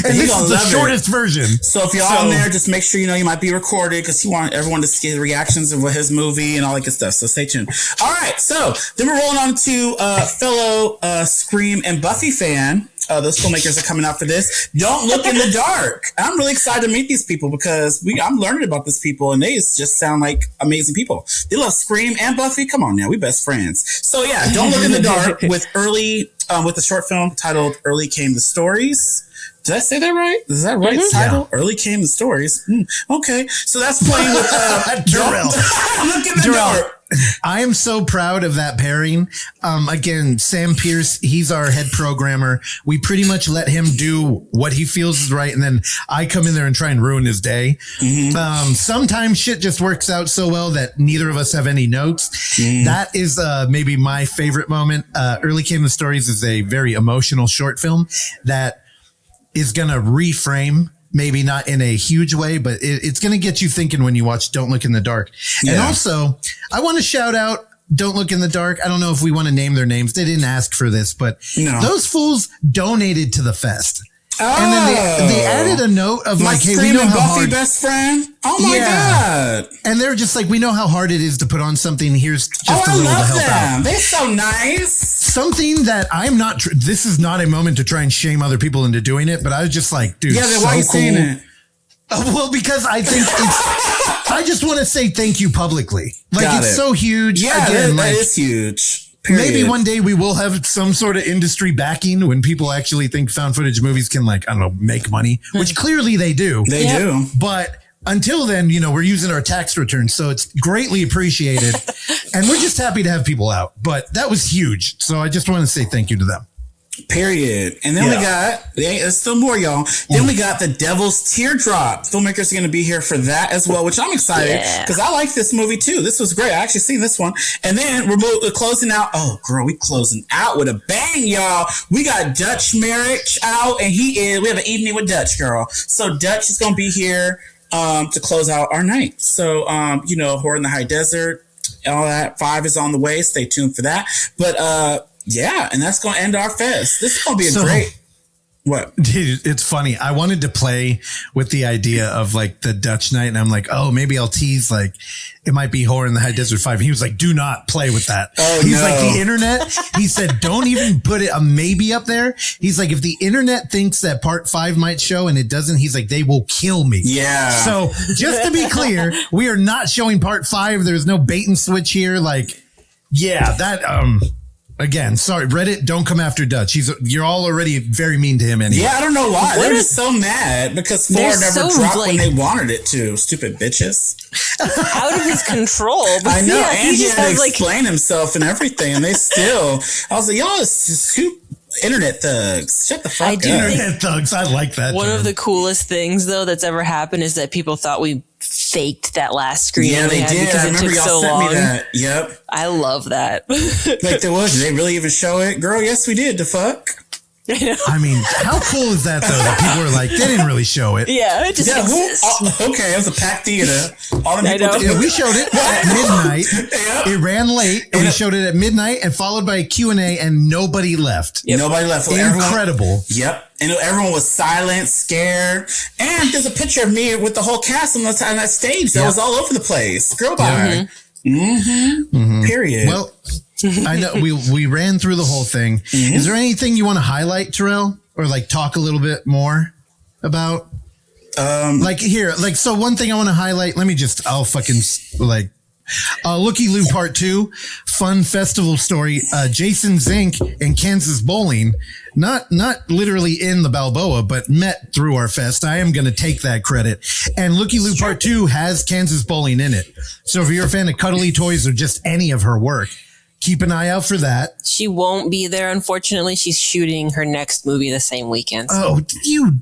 And this is the shortest version. So if y'all on there, just make sure you might be recorded, because he want everyone to see the reactions of his movie and all that good stuff. So stay tuned. All right, so then we're rolling on to fellow Scream and Buffy fan. Those filmmakers are coming out for this. Don't Look in the Dark. I'm really excited to meet these people, because I'm learning about these people, and they just sound like amazing people. They love Scream and Buffy. Come on now, we best friends. So yeah, Don't Look in the Dark with the short film titled Early Came the Stories. Did I say that right? Is that right? Title? Yeah. Early Came the Stories. Okay. So that's playing with Terrell. Look in the Dark. I am so proud of that pairing. Again, Sam Pierce, he's our head programmer. We pretty much let him do what he feels is right, and then I come in there and try and ruin his day. Sometimes shit just works out so well that neither of us have any notes. That is maybe my favorite moment. Early Came the Stories is a very emotional short film that is going to reframe, maybe not in a huge way, but it's going to get you thinking when you watch Don't Look in the Dark. Yeah. And also, I want to shout out Don't Look in the Dark. I don't know if we want to name their names. They didn't ask for this, but those fools donated to the fest. And then they added a note of like, hey, we know how Buffy hard. Best friend. Oh my God. And they're just like, we know how hard it is to put on something. Here's just a little to help out. They're so nice. Something that I'm not, this is not a moment to try and shame other people into doing it, but I was just like, dude, then so why are you cool. saying it? Well, because I think I just want to say thank you publicly. Like, it's so huge. Yeah, again, that is huge. Period. Maybe one day we will have some sort of industry backing when people actually think found footage movies can, like, I don't know, make money, which clearly they do. They do. But until then, we're using our tax returns, so it's greatly appreciated. And we're just happy to have people out. But that was huge. So I just want to say thank you to them. Period. And then we got, there's still more, y'all. Then we got The Devil's Teardrop. Filmmakers are going to be here for that as well, which I'm excited because I like this movie too. This was great. I actually seen this one. And then we're closing out. Oh, girl, we closing out with a bang, y'all. We got Dutch Marriage out, and we have an evening with Dutch, girl. So Dutch is going to be here to close out our night. So, Horror in the High Desert, all that. 5 is on the way. Stay tuned for that. But, yeah, and that's going to end our fest. This is going to be a great... What? Dude, it's funny. I wanted to play with the idea of, like, the Dutch night, and I'm like, oh, maybe I'll tease, like, it might be Horror in the High Desert 5. And he was like, do not play with that. Oh, He's like, the internet, he said, don't even put a maybe up there. He's like, if the internet thinks that part 5 might show and it doesn't, he's like, they will kill me. Yeah. So just to be clear, we are not showing part 5. There's no bait and switch here. Like, yeah, that, again, sorry, Reddit, don't come after Dutch. You're all already very mean to him anyway. Yeah, I don't know why. They're just so mad because 4 never dropped when they wanted it to. Stupid bitches. Out of his control. But I know, yeah, and he had to explain himself and everything, and they still... I was like, y'all is just two internet thugs. Shut the fuck up. Internet thugs, I like that. One of the coolest things, though, that's ever happened is that people thought we faked that last screening. Yeah, they did. Because I remember y'all sent me that. Yep. I love that. Like, there was. Did they really even show it? Girl, yes, we did. The fuck? I mean, how cool is that, though? That people were like, they didn't really show it. Yeah, it just exists. Okay, it was a packed theater. All the people yeah, we showed it at midnight. It ran late, and we showed it at midnight, and followed by a Q&A, and nobody left. Yep. Nobody left. Incredible. Yep. And everyone was silent, scared. And there's a picture of me with the whole cast on that stage that was all over the place. Girl, bye. Period. Well, I know we ran through the whole thing. Is there anything you want to highlight, Terrell, or like talk a little bit more about? So one thing I want to highlight. Looky-loo Part 2, fun festival story. Jason Zink and Kansas Bowling, not literally in the Balboa, but met through our fest. I am going to take that credit. And Looky-loo Part 2 has Kansas Bowling in it. So if you're a fan of Cuddly Toys or just any of her work, keep an eye out for that. She won't be there, unfortunately. She's shooting her next movie the same weekend. Oh, you...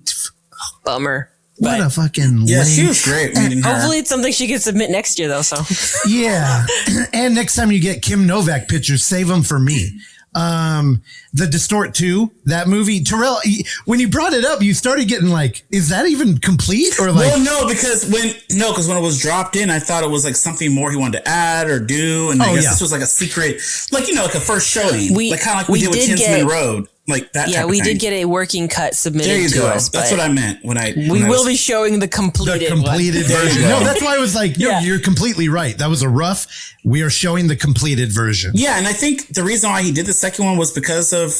Bummer. What a fucking yeah, lame. she was great meeting her. Hopefully it's something she can submit next year, though. So yeah. And next time you get Kim Novak pictures, save them for me. The Distort 2, that movie, Terrell, when you brought it up, you started getting like, is that even complete? Or like, well, no, because when it was dropped in, I thought it was like something more he wanted to add or do. And I guess this was like a secret, like a first showing, like kind of like we did with Kinsman Road. Like that. Yeah, we did get a working cut submitted to us. That's what I meant when we will be showing the completed version. No, that's why I was like, no, you're completely right. That was a rough. We are showing the completed version. Yeah, and I think the reason why he did the second one was because of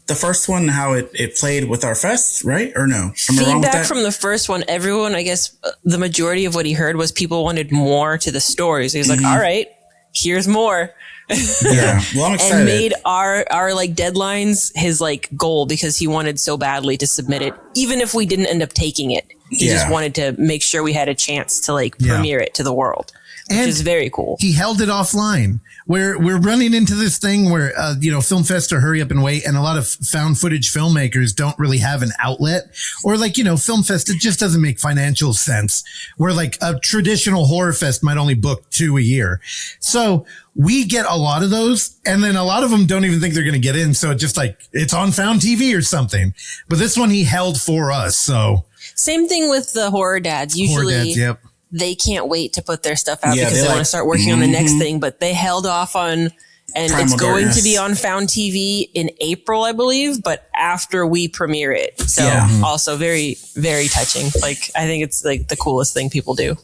the first one, how it played with our fest, right? Or no? Feedback from the first one, everyone, I guess the majority of what he heard was people wanted more to the story. So he's like, all right, here's more. Yeah, well, I'm excited. And made our like deadlines his like goal because he wanted so badly to submit it, even if we didn't end up taking it. He just wanted to make sure we had a chance to like premiere it to the world, which is very cool. He held it offline. We're running into this thing where Film Fest or hurry up and wait, and a lot of found footage filmmakers don't really have an outlet, or like Film Fest, it just doesn't make financial sense. Where like a traditional horror fest might only book 2 a year, so we get a lot of those, and then a lot of them don't even think they're going to get in. So it's just like it's on Found TV or something. But this one he held for us. So same thing with the horror dads. Usually, they can't wait to put their stuff out because they want to start working on the next thing, but they held off on, and it's going to be on Found TV in April, I believe, but after we premiere it. So also very, very touching. Like, I think it's like the coolest thing people do.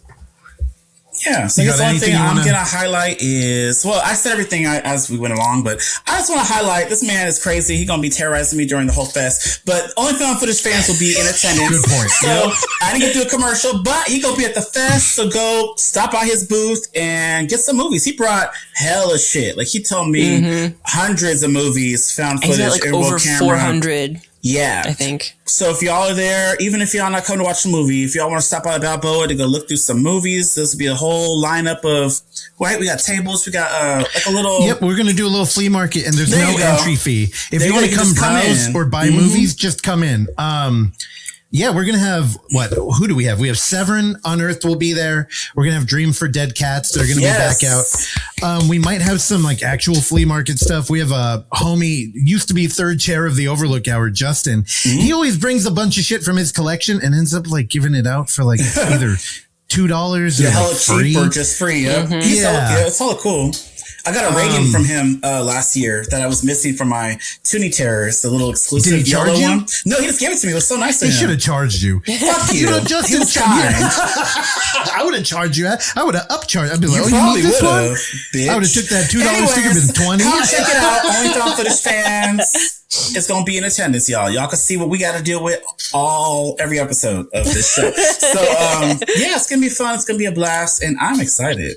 Yeah, so I guess one thing I'm going to highlight is, well, I said everything as we went along, but I just want to highlight, this man is crazy. He's going to be terrorizing me during the whole fest, but only Found Footage fans will be in attendance. Good point. So I didn't get to do a commercial, but he going to be at the fest, so go stop by his booth and get some movies. He brought hella shit. Like, he told me hundreds of movies, found footage, like over 400. Yeah. I think. So if y'all are there, even if y'all not coming to watch the movie, if y'all want to stop by the Balboa to go look through some movies, this will be a whole lineup of, right? We got tables, we got like a little. Yep, we're going to do a little flea market, and there's no entry fee. If you want to come browse or buy movies, just come in. Yeah, we're going to have, who do we have? We have Severin, Unearthed will be there. We're going to have Dream for Dead Cats. They're going to be back out. We might have some like actual flea market stuff. We have a homie, used to be third chair of the Overlook Hour, Justin. He always brings a bunch of shit from his collection and ends up like giving it out for like either $2 or like free. Cheap or just free. It's hella cool. I got a rating from him last year that I was missing from my Toonie Terrors, the little exclusive Did he charge you? one. No, he just gave it to me. It was so nice of him. He should have charged you. Fuck you. Justin I would have charged you. I would have upcharged. I'd be like, you you need this one? Bitch. I would have took that $2 sticker been 20. Come check it out. Only Found Footage fans. It's going to be in attendance, y'all. Y'all can see what we got to deal with every episode of this show. So, it's going to be fun. It's going to be a blast. And I'm excited.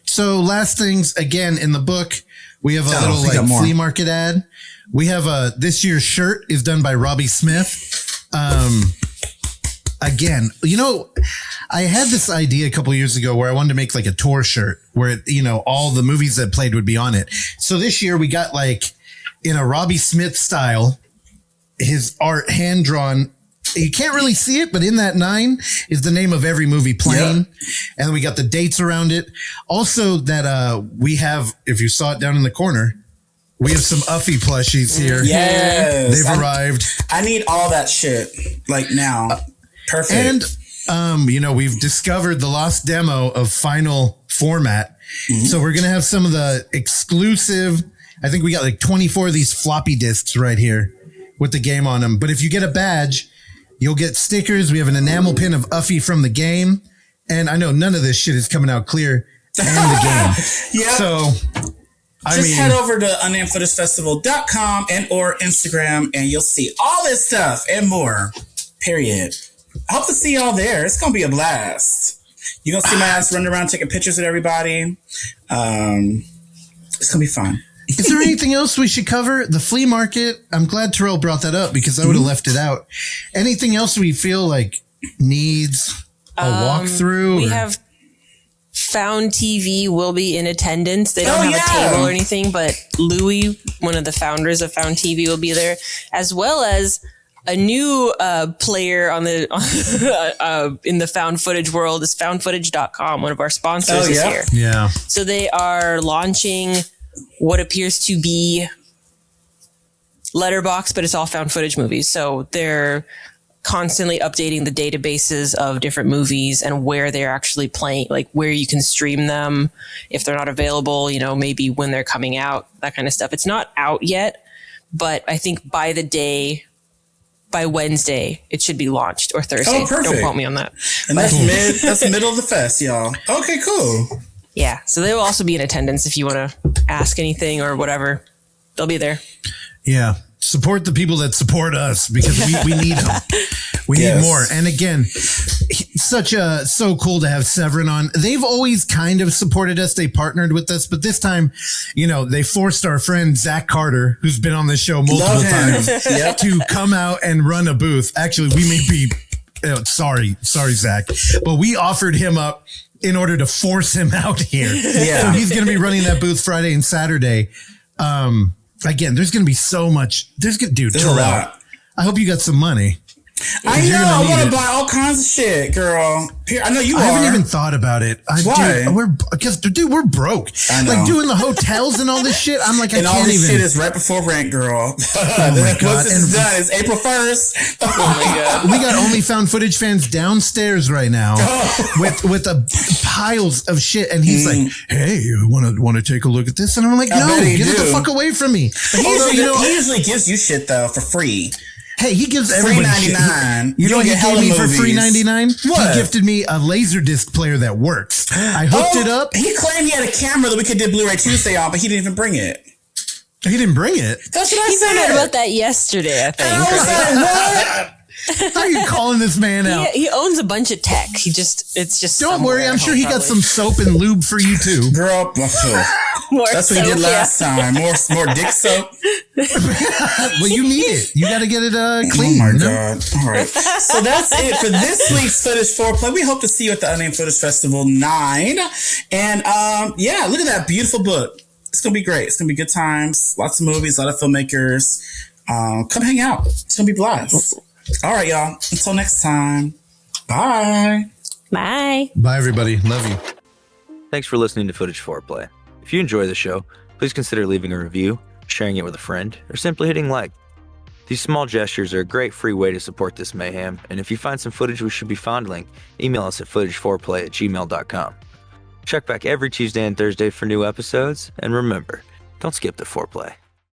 So last things, again, in the book, we have a little flea market ad. We have this year's shirt is done by Robbie Smith. Again, I had this idea a couple years ago where I wanted to make like a tour shirt where, all the movies that played would be on it. So this year we got like in a Robbie Smith style, his art hand drawn. You can't really see it, but in that 9 is the name of every movie playing. And we got the dates around it. Also that we have, if you saw it down in the corner, we have some Uffy plushies here. Yes. They've arrived. I need all that shit like now. Perfect. And, we've discovered the lost demo of Final Format. So we're going to have some of the exclusive, I think we got like 24 of these floppy disks right here with the game on them. But if you get a badge, you'll get stickers. We have an enamel pin of Uffy from the game. And I know none of this shit is coming out clear. and the game. Yeah. So, Just head over to unnamedfootagefestival.com and or Instagram, and you'll see all this stuff and more. Period. I hope to see y'all there. It's gonna be a blast. You're gonna see my ass running around taking pictures with everybody. It's gonna be fun. Is there anything else we should cover? The flea market. I'm glad Terrell brought that up because I would have left it out. Anything else we feel like needs a walkthrough? We have Found TV will be in attendance. They don't have a table or anything, but Louis, one of the founders of Found TV, will be there, as well as a new player on the in the found footage world is foundfootage.com, one of our sponsors is here. Yeah. So they are launching what appears to be Letterboxd, but it's all found footage movies. So they're constantly updating the databases of different movies and where they're actually playing, like where you can stream them if they're not available, you know, maybe when they're coming out, that kind of stuff. It's not out yet, but I think by Wednesday, it should be launched, or Thursday. Oh, perfect. Don't quote me on that. And that's middle of the fest, y'all. Okay, cool. Yeah. So they will also be in attendance if you want to ask anything or whatever. They'll be there. Yeah. Support the people that support us because we need them. We need more. And again, so cool to have Severin on. They've always kind of supported us. They partnered with us, but this time, you know, they forced our friend Zach Carter, who's been on the show multiple times, to come out and run a booth. Actually, we may be sorry, Zach, but we offered him up in order to force him out here. Yeah. So he's going to be running that booth Friday and Saturday. Again, there's going to be so much. There's a lot. I hope you got some money. I know. I want to buy all kinds of shit, girl. I know you I haven't even thought about it. Why? Dude, we're broke. I know. Like doing the hotels and all this shit. I'm like, I and can't all this even. shit is right before rent, girl. Oh my God. Once this is done, it's April 1st. Oh my God. We got only found footage fans downstairs right now with piles of shit, and he's like, "Hey, you want to take a look at this?" And I'm like, "No, get it the fuck away from me." He usually gives you shit though for free. Hey, he gives everybody $3.99. You know what he gave me for $3.99? What? He gifted me a Laserdisc player that works. I hooked it up. He claimed he had a camera that we could do Blu-ray Tuesday on, but he didn't even bring it. He didn't bring it? That's what I He said. found out about that yesterday, I think. And I was like, what? How are you calling this man out? He owns a bunch of tech. It's just. Don't worry, I'm sure he got some soap and lube for you too. Girl, that's what he did last time. More dick soap. Well, you need it. You got to get it clean. Oh my God. All right. So that's it for this week's Footage Foreplay. We hope to see you at the Unnamed Footage Festival 9. And yeah, look at that beautiful book. It's going to be great. It's going to be good times. Lots of movies, a lot of filmmakers. Come hang out. It's going to be blast. All right, y'all. Until next time. Bye. Bye. Bye, everybody. Love you. Thanks for listening to Footage Foreplay. If you enjoy the show, please consider leaving a review, sharing it with a friend, or simply hitting like. These small gestures are a great free way to support this mayhem, and if you find some footage we should be fondling, email us at footageforeplay@gmail.com. Check back every Tuesday and Thursday for new episodes, and remember, don't skip the foreplay.